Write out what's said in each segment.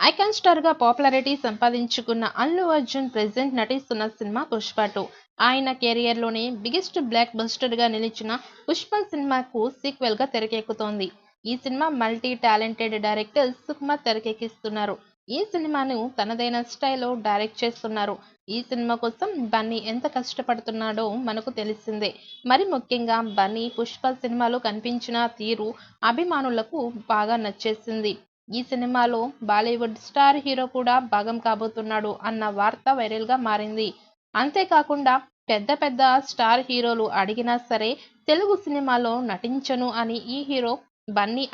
Icon star గా popularity సంపాదించుకున్న Allu Arjun present నటిస్తున్న సినిమా పుష్ప 2. ఆయన కెరియర్ లోనే బిగ్గెస్ట్ బ్లాక్ బస్టర్ గా నిలిచిన పుష్ప సినిమాకు సీక్వెల్ గా తెరకెక్కుతోంది. ఈ సినిమా మల్టీ టాలెంటెడ్ డైరెక్టర్ సుకుమార్ తెరకెక్కిస్తున్నారు. ఈ సినిమాను తనదైన స్టైల్లో డైరెక్ట్ చేస్తున్నారు. ఈ సినిమా కోసం బన్నీ ఎంత కష్టపడుతున్నాడో మనకు తెలిసిందే. మరి ముఖ్యంగా బన్నీ పుష్ప సినిమాలో కనిపించిన తీరు అభిమానులకు బాగా నచ్చేసింది. ఈ సినిమాలో బాలీవుడ్ స్టార్ హీరో కూడా భాగం కాబోతున్నాడు అన్న వార్త వైరల్ గా మారింది. అంతేకాకుండా పెద్ద పెద్ద స్టార్ హీరోలు అడిగినా సరే తెలుగు సినిమాలో నటించను అని ఈ హీరో బన్నీ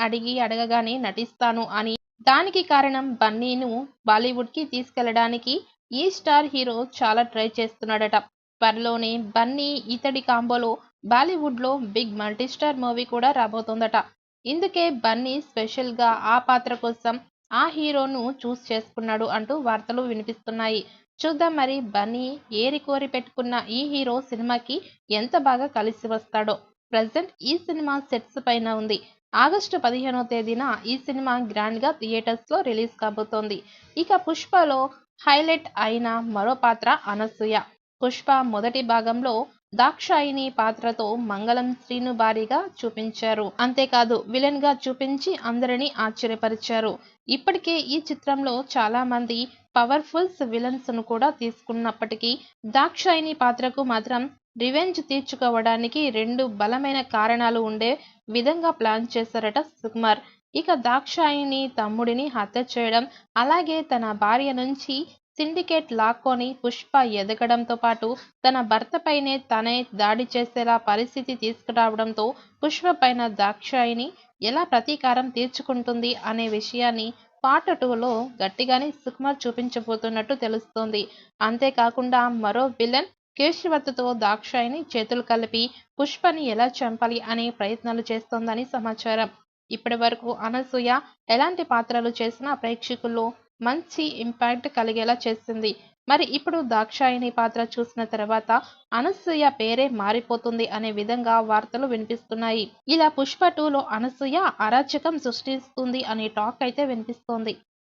అడగగానే నటిస్తాను అని. దానికి కారణం బన్నీను బాలీవుడ్ కి తీసుకెళ్లడానికి ఈ స్టార్ హీరో చాలా ట్రై చేస్తున్నాడట. త్వరలోనే బన్నీ ఇతడి కాంబోలో బాలీవుడ్ లో బిగ్ మల్టీస్టార్ మూవీ కూడా రాబోతోందట. ఇందుకే బన్నీ స్పెషల్ గా ఆ పాత్ర కోసం ఆ హీరోను చూస్ చేసుకున్నాడు అంటూ వార్తలు వినిపిస్తున్నాయి. చూద్దాం మరి బన్నీ ఏరి కోరి పెట్టుకున్న ఈ హీరో సినిమాకి ఎంత బాగా కలిసి వస్తాడో. ప్రజెంట్ ఈ సినిమా సెట్స్ పైన ఉంది. ఆగస్టు 15వ తేదీన ఈ సినిమా గ్రాండ్ గా థియేటర్స్ లో రిలీజ్ కాబోతోంది. ఇక పుష్పలో హైలైట్ అయిన మరో పాత్ర అనసూయ. పుష్ప మొదటి భాగంలో దాక్షాయిని పాత్రతో మంగళం శ్రీను భారీగా చూపించారు. అంతేకాదు విలన్ గా చూపించి అందరినీ ఆశ్చర్యపరిచారు. ఇప్పటికే ఈ చిత్రంలో చాలా మంది పవర్ఫుల్స్ విలన్స్ ను కూడా తీసుకున్నప్పటికీ దాక్షాయిని పాత్రకు మాత్రం రివెంజ్ తీర్చుకోవడానికి రెండు బలమైన కారణాలు ఉండే విధంగా ప్లాన్ చేశారట సుకుమార్. ఇక దాక్షాయిని తమ్ముడిని హత్య చేయడం, అలాగే తన భార్య నుంచి సిండికేట్ లాక్కొని పుష్ప ఎదగడంతో పాటు తన భర్తపైనే తనే దాడి చేసేలా పరిస్థితి తీసుకురావడంతో పుష్ప పైన దాక్షాయిని ఎలా ప్రతీకారం తీర్చుకుంటుంది అనే విషయాన్ని పార్ట్ 2లో గట్టిగానే సుకుమార్ చూపించబోతున్నట్టు తెలుస్తోంది. అంతేకాకుండా మరో విలన్ కేశవత్తుతో దాక్షాయిని చేతులు కలిపి పుష్పని ఎలా చంపాలి అనే ప్రయత్నాలు చేస్తోందని సమాచారం. ఇప్పటి వరకు అనసూయ ఎలాంటి పాత్రలు చేసినా ప్రేక్షకుల్లో మంచి ఇంపాక్ట్ కలిగేలా చేసింది. మరి ఇప్పుడు దాక్షాయిని పాత్ర చూసిన తర్వాత అనసూయ పేరే మారిపోతుంది అనే విధంగా వార్తలు వినిపిస్తున్నాయి. ఇలా పుష్ప 2లో అనసూయ అరాచకం సృష్టిస్తుంది అనే టాక్ అయితే వినిపిస్తోంది.